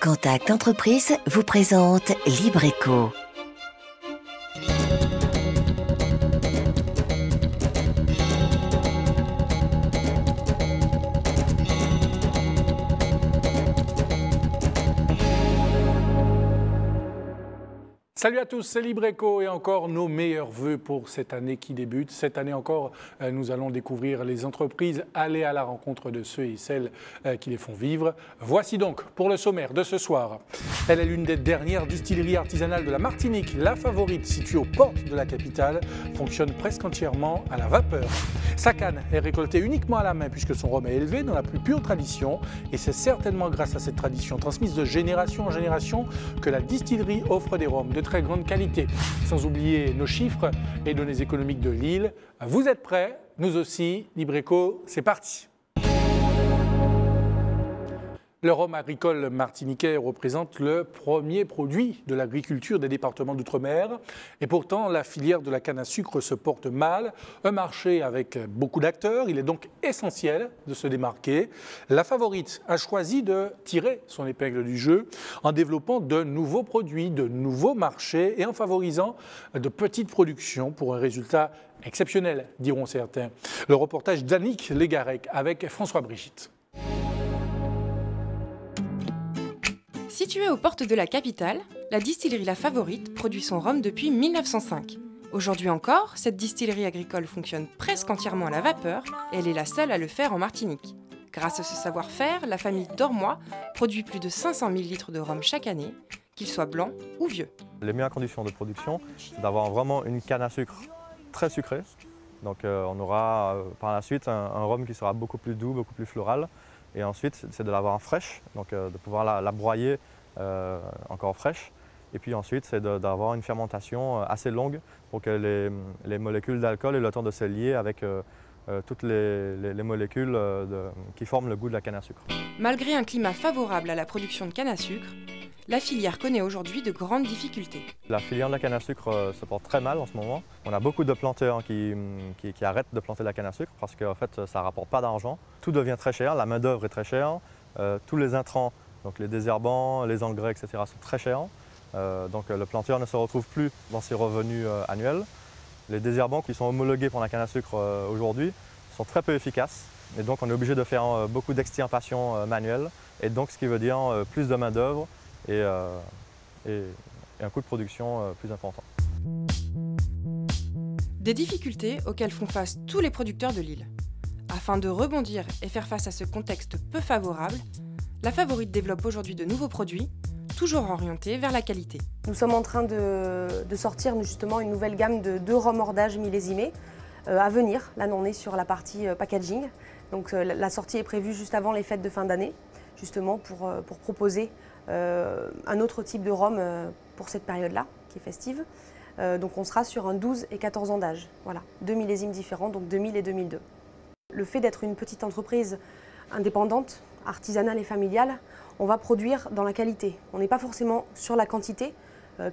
Contact Entreprise vous présente Libreco. Salut à tous, c'est Libreco et encore nos meilleurs vœux pour cette année qui débute. Cette année encore, nous allons découvrir les entreprises, aller à la rencontre de ceux et celles qui les font vivre. Voici donc pour le sommaire de ce soir. Elle est l'une des dernières distilleries artisanales de la Martinique. La Favorite, située aux portes de la capitale, fonctionne presque entièrement à la vapeur. Sa canne est récoltée uniquement à la main puisque son rhum est élevé dans la plus pure tradition. Et c'est certainement grâce à cette tradition transmise de génération en génération que la distillerie offre des rhums de très grande qualité. Sans oublier nos chiffres et données économiques de l'île. Vous êtes prêts? Nous aussi. Libreco, c'est parti. Le rhum agricole martiniquais représente le premier produit de l'agriculture des départements d'outre-mer. Et pourtant, la filière de la canne à sucre se porte mal. Un marché avec beaucoup d'acteurs. Il est donc essentiel de se démarquer. La Favorite a choisi de tirer son épingle du jeu en développant de nouveaux produits, de nouveaux marchés et en favorisant de petites productions pour un résultat exceptionnel, diront certains. Le reportage d'Annick Légarec avec François Brigitte. Située aux portes de la capitale, la distillerie La Favorite produit son rhum depuis 1905. Aujourd'hui encore, cette distillerie agricole fonctionne presque entièrement à la vapeur et elle est la seule à le faire en Martinique. Grâce à ce savoir-faire, la famille Dormois produit plus de 500 000 litres de rhum chaque année, qu'il soit blanc ou vieux. Les meilleures conditions de production, c'est d'avoir vraiment une canne à sucre très sucrée. Donc on aura par la suite un rhum qui sera beaucoup plus doux, beaucoup plus floral. Et ensuite, c'est de l'avoir fraîche, donc de pouvoir la broyer encore fraîche. Et puis ensuite, c'est d'avoir une fermentation assez longue pour que les molécules d'alcool aient le temps de se lier avec toutes les molécules qui forment le goût de la canne à sucre. Malgré un climat favorable à la production de canne à sucre, la filière connaît aujourd'hui de grandes difficultés. La filière de la canne à sucre se porte très mal en ce moment. On a beaucoup de planteurs qui arrêtent de planter la canne à sucre parce qu'en fait, ça ne rapporte pas d'argent. Tout devient très cher, la main-d'œuvre est très chère, tous les intrants, donc les désherbants, les engrais, etc. sont très chers. Donc le planteur ne se retrouve plus dans ses revenus annuels. Les désherbants qui sont homologués pour la canne à sucre aujourd'hui sont très peu efficaces. Et donc on est obligé de faire beaucoup d'extirpation manuelle. Et donc ce qui veut dire plus de main-d'œuvre et un coût de production plus important. Des difficultés auxquelles font face tous les producteurs de l'île. Afin de rebondir et faire face à ce contexte peu favorable, La Favorite développe aujourd'hui de nouveaux produits, toujours orientés vers la qualité. Nous sommes en train de sortir justement une nouvelle gamme de 2 rhums hors d'âge millésimés à venir. Là, on est sur la partie packaging. Donc la sortie est prévue juste avant les fêtes de fin d'année, justement pour proposer un autre type de rhum pour cette période-là, qui est festive. Donc on sera sur un 12 et 14 ans d'âge. Voilà, 2 millésimes différents, donc 2000 et 2002. Le fait d'être une petite entreprise indépendante, artisanale et familiale, on va produire dans la qualité. On n'est pas forcément sur la quantité,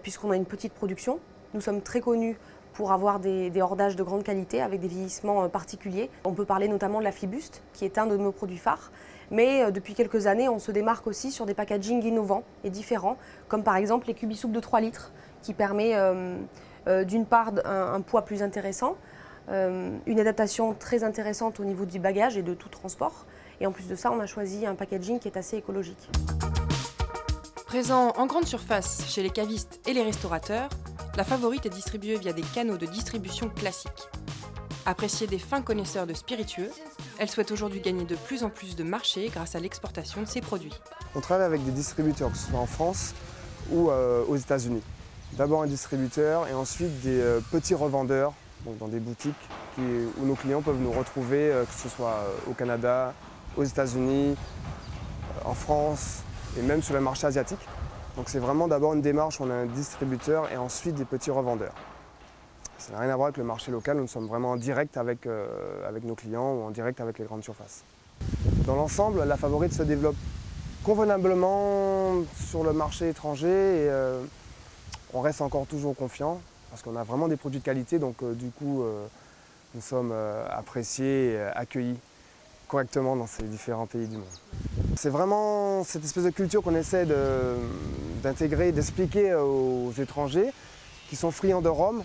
puisqu'on a une petite production. Nous sommes très connus pour avoir des hors d'âge de grande qualité avec des vieillissements particuliers. On peut parler notamment de la Flibuste, qui est un de nos produits phares. Mais depuis quelques années, on se démarque aussi sur des packagings innovants et différents, comme par exemple les cubisoups de 3 litres, qui permet d'une part un poids plus intéressant, une adaptation très intéressante au niveau du bagage et de tout transport. Et en plus de ça, on a choisi un packaging qui est assez écologique. Présent en grande surface chez les cavistes et les restaurateurs, La Favorite est distribuée via des canaux de distribution classiques. Appréciée des fins connaisseurs de spiritueux, elle souhaite aujourd'hui gagner de plus en plus de marchés grâce à l'exportation de ses produits. On travaille avec des distributeurs, que ce soit en France ou aux États-Unis. D'abord un distributeur et ensuite des petits revendeurs donc dans des boutiques où nos clients peuvent nous retrouver, que ce soit au Canada, aux États-Unis, en France et même sur le marché asiatique. Donc c'est vraiment d'abord une démarche où on a un distributeur et ensuite des petits revendeurs. Ça n'a rien à voir avec le marché local, nous sommes vraiment en direct avec nos clients ou en direct avec les grandes surfaces. Dans l'ensemble, La Favorite se développe convenablement sur le marché étranger et on reste encore toujours confiant parce qu'on a vraiment des produits de qualité, donc du coup nous sommes appréciés et accueillis correctement dans ces différents pays du monde. C'est vraiment cette espèce de culture qu'on essaie d'intégrer, d'expliquer aux étrangers qui sont friands de rhum.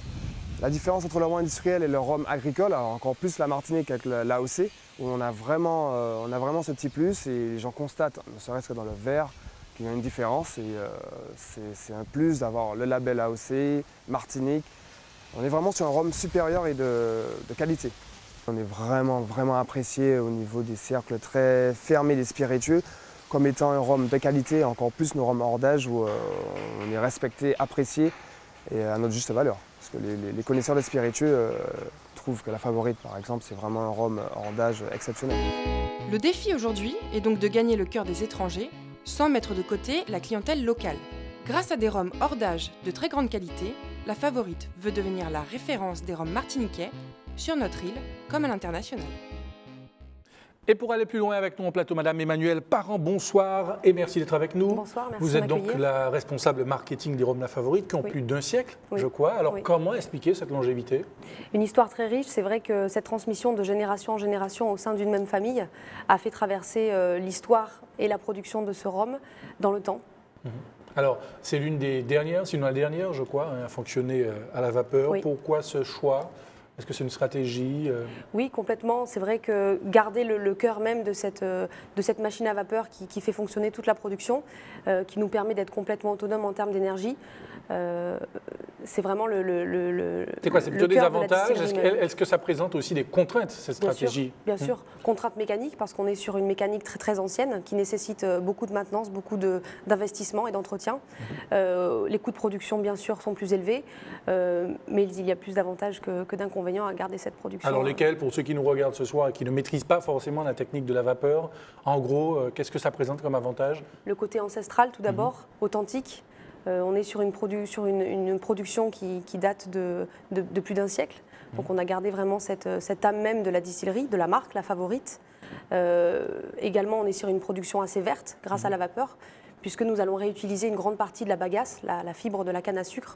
La différence entre le rhum industriel et le rhum agricole, alors encore plus la Martinique avec l'AOC, où on a vraiment ce petit plus et les gens constatent, ne serait-ce que dans le verre, qu'il y a une différence. Et c'est un plus d'avoir le label AOC, Martinique. On est vraiment sur un rhum supérieur et de qualité. On est vraiment apprécié au niveau des cercles très fermés des spiritueux comme étant un rhum de qualité, encore plus nos rhums hors d'âge où on est respecté, apprécié et à notre juste valeur. Parce que les connaisseurs des spiritueux trouvent que la Favorite, par exemple, c'est vraiment un rhum hors d'âge exceptionnel. Le défi aujourd'hui est donc de gagner le cœur des étrangers sans mettre de côté la clientèle locale. Grâce à des rhums hors d'âge de très grande qualité, la Favorite veut devenir la référence des rhums martiniquais sur notre île comme à l'international. Et pour aller plus loin avec nous en plateau, Madame Emmanuelle Parent, bonsoir et merci d'être avec nous. Bonsoir, merci. Vous êtes donc la responsable marketing des rhums La Favorite qui ont plus d'un siècle, je crois. Alors comment expliquer cette longévité? Une histoire très riche. C'est vrai que cette transmission de génération en génération au sein d'une même famille a fait traverser l'histoire et la production de ce rhum dans le temps. Alors, c'est l'une des dernières, sinon la dernière, je crois, à fonctionner à la vapeur. Pourquoi ce choix? Est-ce que c'est une stratégie? Oui, complètement. C'est vrai que garder le cœur même de cette machine à vapeur qui fait fonctionner toute la production, qui nous permet d'être complètement autonome en termes d'énergie, c'est vraiment c'est quoi? C'est plutôt des avantages? Est-ce que ça présente aussi des contraintes, cette stratégie? Bien sûr. Contraintes mécaniques, parce qu'on est sur une mécanique très ancienne qui nécessite beaucoup de maintenance, beaucoup d'investissement et d'entretien. Les coûts de production, bien sûr, sont plus élevés, mais il y a plus d'avantages que d'inconvénients à garder cette production. Alors lesquels, pour ceux qui nous regardent ce soir et qui ne maîtrisent pas forcément la technique de la vapeur, en gros, qu'est-ce que ça présente comme avantage? Le côté ancestral, tout d'abord, authentique. On est sur une production qui date de plus d'un siècle. Donc on a gardé vraiment cette âme même de la distillerie, de la marque, la Favorite. Également, on est sur une production assez verte grâce à la vapeur, puisque nous allons réutiliser une grande partie de la bagasse, la fibre de la canne à sucre,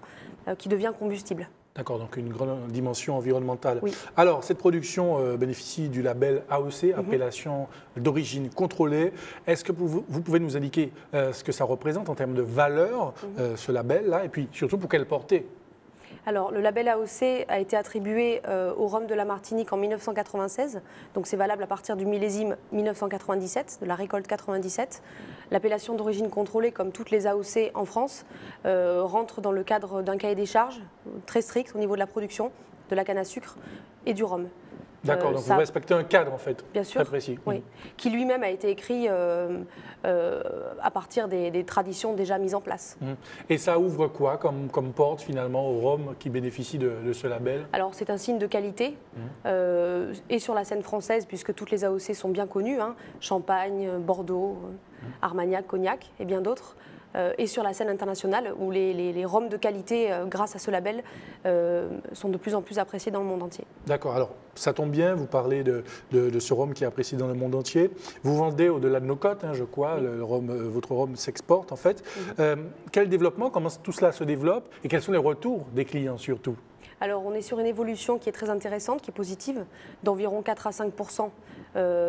qui devient combustible. D'accord, donc une grande dimension environnementale. Oui. Alors, cette production bénéficie du label AOC, appellation d'origine contrôlée. Est-ce que vous pouvez nous indiquer ce que ça représente en termes de valeur, ce label-là, et puis surtout pour quelle portée? Alors, le label AOC a été attribué au rhum de la Martinique en 1996, donc c'est valable à partir du millésime 1997, de la récolte 97. L'appellation d'origine contrôlée, comme toutes les AOC en France, rentre dans le cadre d'un cahier des charges très strict au niveau de la production de la canne à sucre et du rhum. D'accord, donc vous respectez un cadre en fait, bien sûr, très précis. Oui, qui lui-même a été écrit à partir des traditions déjà mises en place. Et ça ouvre quoi comme porte finalement au rhum qui bénéficie de ce label? Alors c'est un signe de qualité, et sur la scène française, puisque toutes les AOC sont bien connues, Champagne, Bordeaux, Armagnac, Cognac et bien d'autres. Et sur la scène internationale, où les rhums de qualité, grâce à ce label, sont de plus en plus appréciés dans le monde entier. D'accord, alors ça tombe bien, vous parlez de ce rhum qui est apprécié dans le monde entier. Vous vendez au-delà de nos côtes, je crois, votre rhum s'exporte en fait. Quel développement, comment tout cela se développe et quels sont les retours des clients surtout? Alors on est sur une évolution qui est très intéressante, qui est positive, d'environ 4 à 5%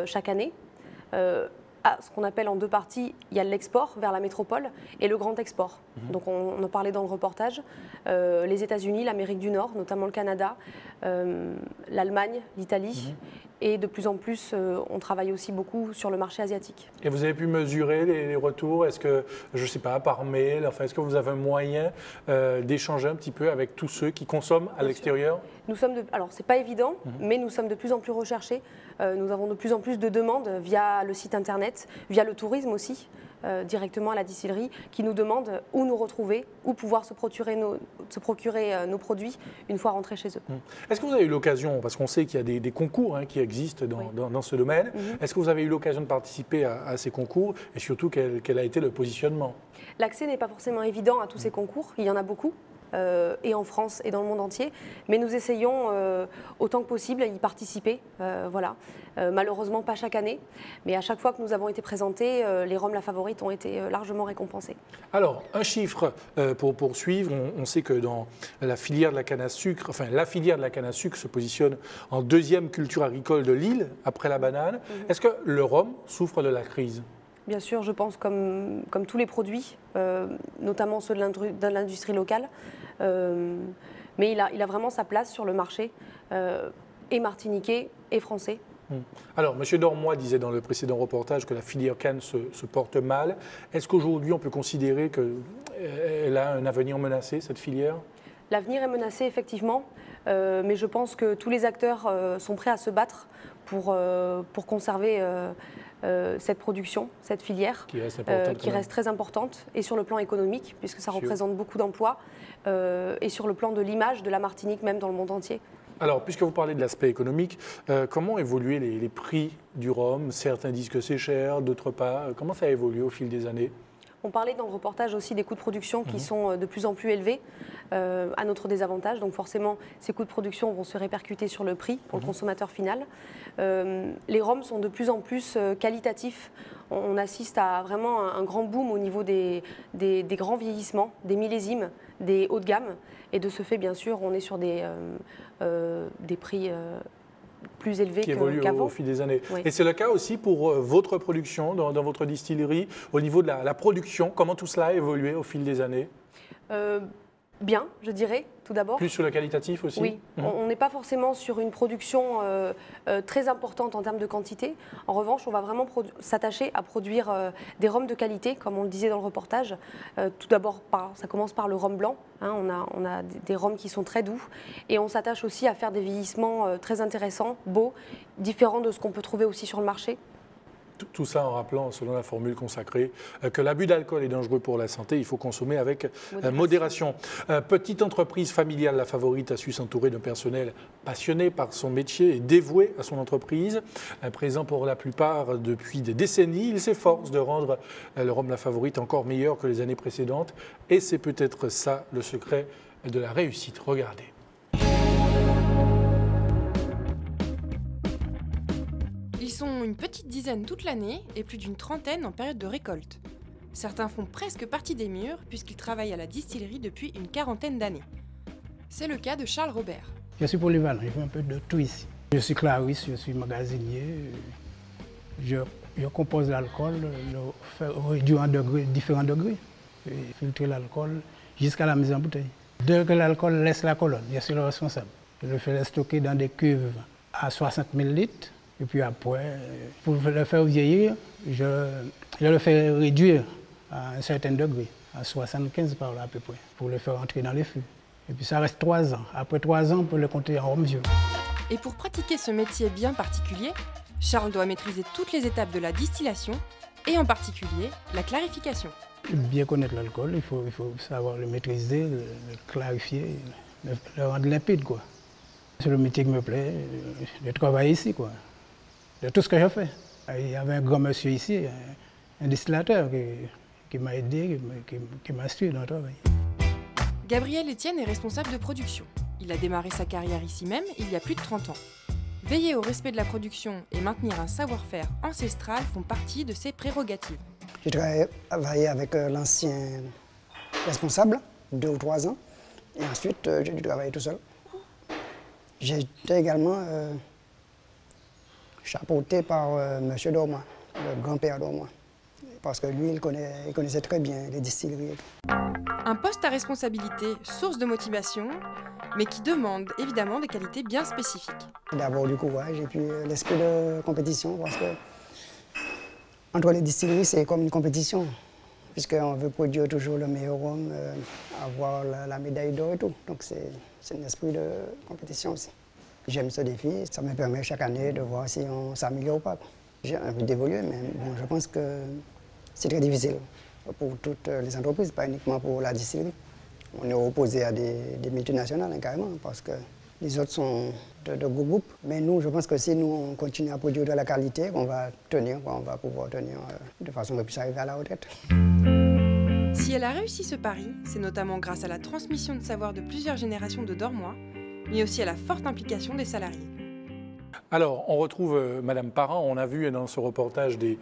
chaque année. Ce qu'on appelle en deux parties, il y a l'export vers la métropole et le grand export. Donc on en parlait dans le reportage, les États-Unis, l'Amérique du Nord, notamment le Canada, l'Allemagne, l'Italie, et de plus en plus on travaille aussi beaucoup sur le marché asiatique. Et vous avez pu mesurer les retours? Est-ce que, je ne sais pas, par mail, enfin, est-ce que vous avez un moyen d'échanger un petit peu avec tous ceux qui consomment à l'extérieur? Alors c'est pas évident, mais nous sommes de plus en plus recherchés. Nous avons de plus en plus de demandes via le site internet, via le tourisme aussi, directement à la distillerie, qui nous demandent où nous retrouver, où pouvoir se procurer nos produits une fois rentrés chez eux. Est-ce que vous avez eu l'occasion, parce qu'on sait qu'il y a des concours qui existent dans ce domaine, est-ce que vous avez eu l'occasion de participer à ces concours et surtout quel a été le positionnement? L'accès n'est pas forcément évident à tous ces concours, il y en a beaucoup. Et en France et dans le monde entier, mais nous essayons autant que possible à y participer. Malheureusement pas chaque année, mais à chaque fois que nous avons été présentés, les rhums La Favorite ont été largement récompensés. Alors, un chiffre pour poursuivre, on sait que dans la filière de la canne à sucre, la filière de la canne à sucre se positionne en deuxième culture agricole de l'île, après la banane. Est-ce que le rhum souffre de la crise? Bien sûr, je pense comme tous les produits, notamment ceux de l'industrie locale. Mais il a vraiment sa place sur le marché, et martiniquais et français. Alors, M. Dormoy disait dans le précédent reportage que la filière canne se porte mal. Est-ce qu'aujourd'hui, on peut considérer qu'elle a un avenir menacé, cette filière? L'avenir est menacé, effectivement, mais je pense que tous les acteurs sont prêts à se battre pour conserver cette production, cette filière, qui reste très importante, et sur le plan économique, puisque ça représente beaucoup d'emplois, et sur le plan de l'image de la Martinique, même dans le monde entier. Alors, puisque vous parlez de l'aspect économique, comment évoluent les prix du rhum? Certains disent que c'est cher, d'autres pas. Comment ça a évolué au fil des années? On parlait dans le reportage aussi des coûts de production qui sont de plus en plus élevés, à notre désavantage. Donc forcément, ces coûts de production vont se répercuter sur le prix pour le consommateur final. Les rhums sont de plus en plus qualitatifs. On assiste à vraiment un grand boom au niveau des grands vieillissements, des millésimes, des hauts de gamme. Et de ce fait, bien sûr, on est sur des prix plus élevés qui évolue au fil des années. Oui. Et c'est le cas aussi pour votre production, dans votre distillerie, au niveau de la production. Comment tout cela a évolué au fil des années? Bien, je dirais, tout d'abord. Plus sur le qualitatif aussi? Oui, on n'est pas forcément sur une production très importante en termes de quantité. En revanche, on va vraiment s'attacher à produire des rhums de qualité, comme on le disait dans le reportage. Tout d'abord, ça commence par le rhum blanc. Hein, on a des rhums qui sont très doux. Et on s'attache aussi à faire des vieillissements très intéressants, beaux, différents de ce qu'on peut trouver aussi sur le marché. Tout ça en rappelant, selon la formule consacrée, que l'abus d'alcool est dangereux pour la santé. Il faut consommer avec modération. Petite entreprise familiale, la Favorite a su s'entourer d'un personnel passionné par son métier et dévoué à son entreprise. Présent pour la plupart depuis des décennies, il s'efforce de rendre le rhum La Favorite encore meilleur que les années précédentes. Et c'est peut-être ça le secret de la réussite. Regardez. Ils sont une petite dizaine toute l'année et plus d'une trentaine en période de récolte. Certains font presque partie des murs puisqu'ils travaillent à la distillerie depuis une quarantaine d'années. C'est le cas de Charles Robert. Je suis polyvalent, je fais un peu de tout ici. Je suis clariste, je suis magasinier. Je compose l'alcool, le réduire en différents degrés, et filtrer l'alcool jusqu'à la mise en bouteille. Dès que l'alcool laisse la colonne, je suis le responsable. Je le fais stocker dans des cuves à 60 000 litres. Et puis après, pour le faire vieillir, je le fais réduire à un certain degré, à 75 par là à peu près, pour le faire entrer dans les fûts. Et puis ça reste 3 ans. Après 3 ans, on peut le compter en rhum vieux. Et pour pratiquer ce métier bien particulier, Charles doit maîtriser toutes les étapes de la distillation et en particulier la clarification. Bien connaître l'alcool, il faut savoir le maîtriser, le clarifier, le rendre limpide, quoi. C'est le métier qui me plaît, je travaille ici, quoi. De tout ce que je fais. Il y avait un grand monsieur ici, un distillateur qui m'a aidé, qui m'a suivi dans le travail. Gabriel Etienne est responsable de production. Il a démarré sa carrière ici même il y a plus de 30 ans. Veiller au respect de la production et maintenir un savoir-faire ancestral font partie de ses prérogatives. J'ai travaillé avec l'ancien responsable, 2 ou 3 ans, et ensuite j'ai dû travailler tout seul. J'ai été également chapeauté par M. Dormoy, le grand-père Dormoy, parce que lui, il connaissait très bien les distilleries. Un poste à responsabilité, source de motivation, mais qui demande évidemment des qualités bien spécifiques. D'abord du courage et puis l'esprit de compétition, parce que entre les distilleries, c'est comme une compétition, puisqu'on veut produire toujours le meilleur rhum, avoir la médaille d'or et tout. Donc c'est un esprit de compétition aussi. J'aime ce défi, ça me permet chaque année de voir si on s'améliore ou pas. J'ai envie d'évoluer, mais bon, je pense que c'est très difficile pour toutes les entreprises, pas uniquement pour la distillerie. On est opposé à des multinationales, hein, carrément, parce que les autres sont de gros groupes. Mais nous, je pense que si nous, on continue à produire de la qualité, on va pouvoir tenir de façon qu'on puisse arriver à la retraite. Si elle a réussi ce pari, c'est notamment grâce à la transmission de savoir de plusieurs générations de Dormoy, mais aussi à la forte implication des salariés. Alors, on retrouve Madame Parent. On a vu dans ce reportage des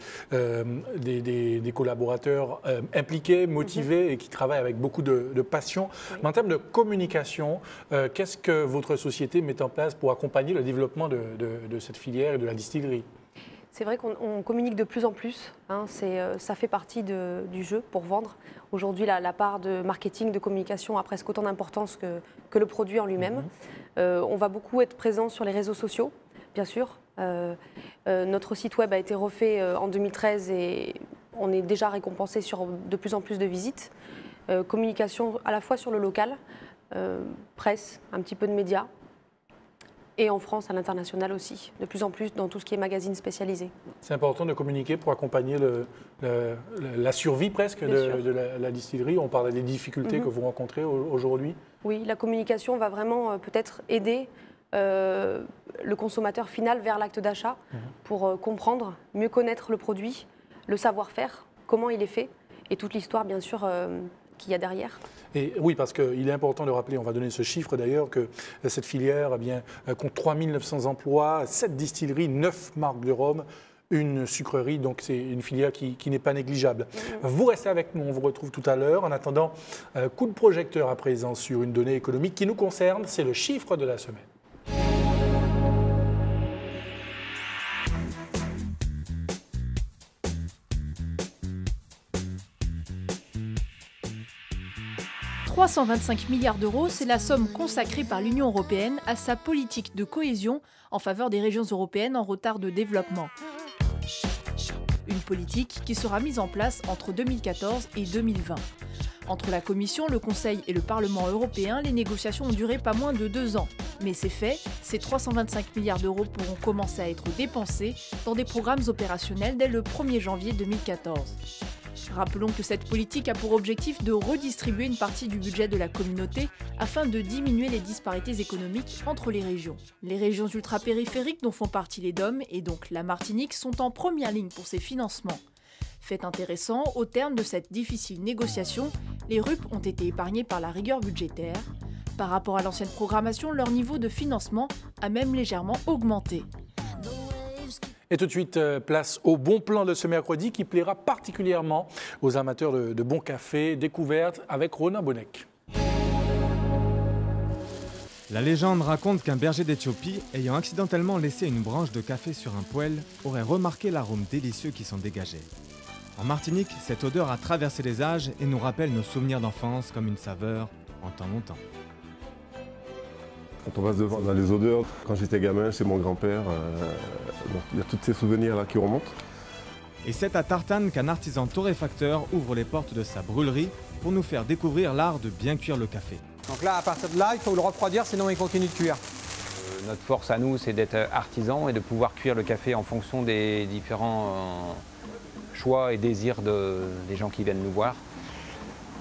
collaborateurs impliqués, motivés et qui travaillent avec beaucoup de passion. Oui. Mais en termes de communication, qu'est-ce que votre société met en place pour accompagner le développement de cette filière et de la distillerie? C'est vrai qu'on communique de plus en plus, hein, ça fait partie du jeu pour vendre. Aujourd'hui, la part de marketing, de communication a presque autant d'importance que le produit en lui-même. On va beaucoup être présent sur les réseaux sociaux, bien sûr. Notre site web a été refait en 2013 et on est déjà récompensé sur de plus en plus de visites. Communication à la fois sur le local, presse, un petit peu de médias. Et en France, à l'international aussi, de plus en plus dans tout ce qui est magazine spécialisé. C'est important de communiquer pour accompagner la survie presque de la distillerie. On parle des difficultés que vous rencontrez aujourd'hui. Oui, la communication va vraiment peut-être aider le consommateur final vers l'acte d'achat pour comprendre, mieux connaître le produit, le savoir-faire, comment il est fait et toute l'histoire bien sûr qu'il y a derrière. Et oui, parce qu'il est important de rappeler, on va donner ce chiffre d'ailleurs, que cette filière compte 3 900 emplois, 7 distilleries, 9 marques de rhum, une sucrerie, donc c'est une filière qui n'est pas négligeable. Vous restez avec nous, on vous retrouve tout à l'heure. En attendant, coup de projecteur à présent sur une donnée économique qui nous concerne, c'est le chiffre de la semaine. « 325 milliards d'euros, c'est la somme consacrée par l'Union européenne à sa politique de cohésion en faveur des régions européennes en retard de développement. Une politique qui sera mise en place entre 2014 et 2020. Entre la Commission, le Conseil et le Parlement européen, les négociations ont duré pas moins de 2 ans. Mais c'est fait, ces 325 milliards d'euros pourront commencer à être dépensés dans des programmes opérationnels dès le 1er janvier 2014. Rappelons que cette politique a pour objectif de redistribuer une partie du budget de la communauté afin de diminuer les disparités économiques entre les régions. Les régions ultrapériphériques dont font partie les DOM et donc la Martinique sont en première ligne pour ces financements. Fait intéressant, au terme de cette difficile négociation, les RUP ont été épargnés par la rigueur budgétaire. Par rapport à l'ancienne programmation, leur niveau de financement a même légèrement augmenté. Et tout de suite, place au bon plan de ce mercredi qui plaira particulièrement aux amateurs de bon café, découverte avec Ronan Bonnec. La légende raconte qu'un berger d'Éthiopie, ayant accidentellement laissé une branche de café sur un poêle, aurait remarqué l'arôme délicieux qui s'en dégageait. En Martinique, cette odeur a traversé les âges et nous rappelle nos souvenirs d'enfance comme une saveur en temps longtemps. Quand on passe dans les odeurs, quand j'étais gamin chez mon grand-père, il y a tous ces souvenirs-là qui remontent. Et c'est à Tartane qu'un artisan torréfacteur ouvre les portes de sa brûlerie pour nous faire découvrir l'art de bien cuire le café. Donc là, à partir de là, il faut le refroidir, sinon il continue de cuire. Notre force à nous, c'est d'être artisan et de pouvoir cuire le café en fonction des différents choix et désirs des gens qui viennent nous voir.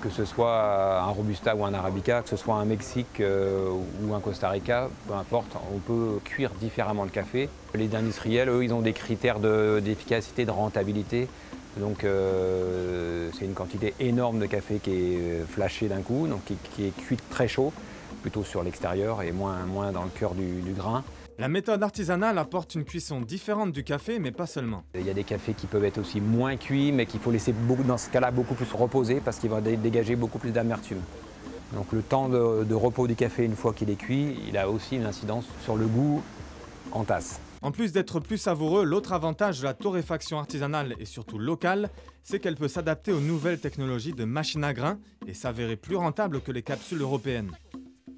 Que ce soit un Robusta ou un Arabica, que ce soit un Mexique ou un Costa Rica, peu importe, on peut cuire différemment le café. Les industriels, eux, ils ont des critères d'efficacité, de rentabilité. Donc c'est une quantité énorme de café qui est flashée d'un coup, donc qui est cuite très chaud, plutôt sur l'extérieur et moins dans le cœur du grain. La méthode artisanale apporte une cuisson différente du café, mais pas seulement. Il y a des cafés qui peuvent être aussi moins cuits, mais qu'il faut laisser dans ce cas-là beaucoup plus reposer parce qu'il va dégager beaucoup plus d'amertume. Donc le temps de repos du café, une fois qu'il est cuit, il a aussi une incidence sur le goût en tasse. En plus d'être plus savoureux, l'autre avantage de la torréfaction artisanale et surtout locale, c'est qu'elle peut s'adapter aux nouvelles technologies de machines à grains et s'avérer plus rentable que les capsules européennes.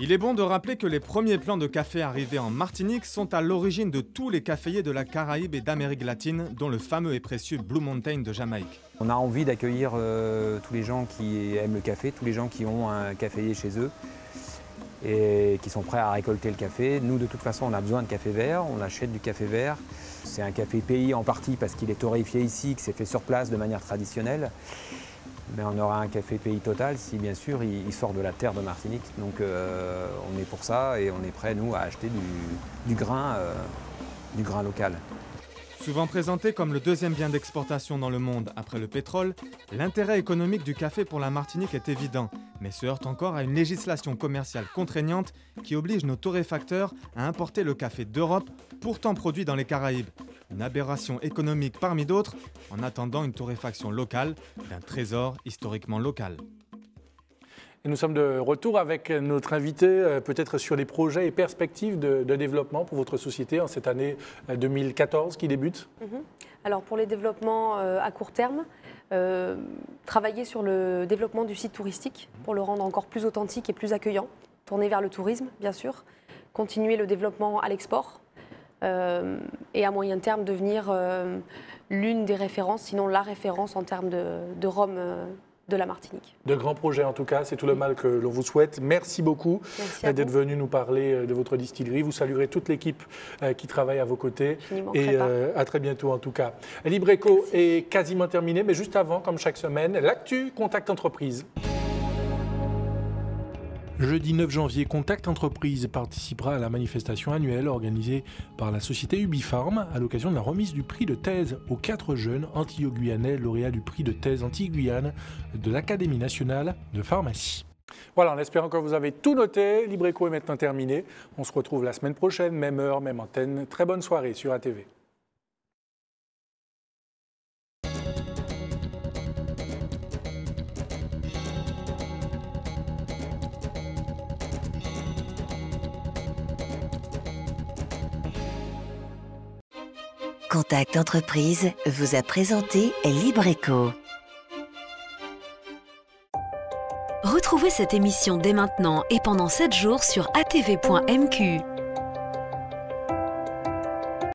Il est bon de rappeler que les premiers plants de café arrivés en Martinique sont à l'origine de tous les caféiers de la Caraïbe et d'Amérique latine, dont le fameux et précieux Blue Mountain de Jamaïque. On a envie d'accueillir tous les gens qui aiment le café, tous les gens qui ont un caféier chez eux et qui sont prêts à récolter le café. Nous, de toute façon, on a besoin de café vert, on achète du café vert. C'est un café pays en partie parce qu'il est torréfié ici, que c'est fait sur place de manière traditionnelle. Mais on aura un café pays total si bien sûr il sort de la terre de Martinique. Donc on est pour ça et on est prêt nous à acheter du grain local. Souvent présenté comme le deuxième bien d'exportation dans le monde après le pétrole, l'intérêt économique du café pour la Martinique est évident, mais se heurte encore à une législation commerciale contraignante qui oblige nos torréfacteurs à importer le café d'Europe, pourtant produit dans les Caraïbes. Une aberration économique parmi d'autres, en attendant une torréfaction locale d'un trésor historiquement local. Et nous sommes de retour avec notre invité, peut-être sur les projets et perspectives de développement pour votre société en cette année 2014 qui débute. Alors pour les développements à court terme, travailler sur le développement du site touristique pour le rendre encore plus authentique et plus accueillant, tourner vers le tourisme bien sûr, continuer le développement à l'export et à moyen terme devenir l'une des références, sinon la référence en termes de rhum de la Martinique. De grands projets en tout cas, c'est tout le mal que l'on vous souhaite. Merci beaucoup d'être venu nous parler de votre distillerie. Vous saluerez toute l'équipe qui travaille à vos côtés. Et à très bientôt en tout cas. Libreco est quasiment terminé, mais juste avant, comme chaque semaine, l'actu Contact Entreprise. Jeudi 9 janvier, Contact Entreprise participera à la manifestation annuelle organisée par la société Ubifarm à l'occasion de la remise du prix de thèse aux 4 jeunes antillo-guyanais lauréats du prix de thèse Antilles-Guyane de l'Académie nationale de pharmacie. Voilà, en espérant que vous avez tout noté, Libreco est maintenant terminé. On se retrouve la semaine prochaine, même heure, même antenne. Très bonne soirée sur ATV. Contact Entreprise vous a présenté Libreco. Retrouvez cette émission dès maintenant et pendant 7 jours sur atv.mq.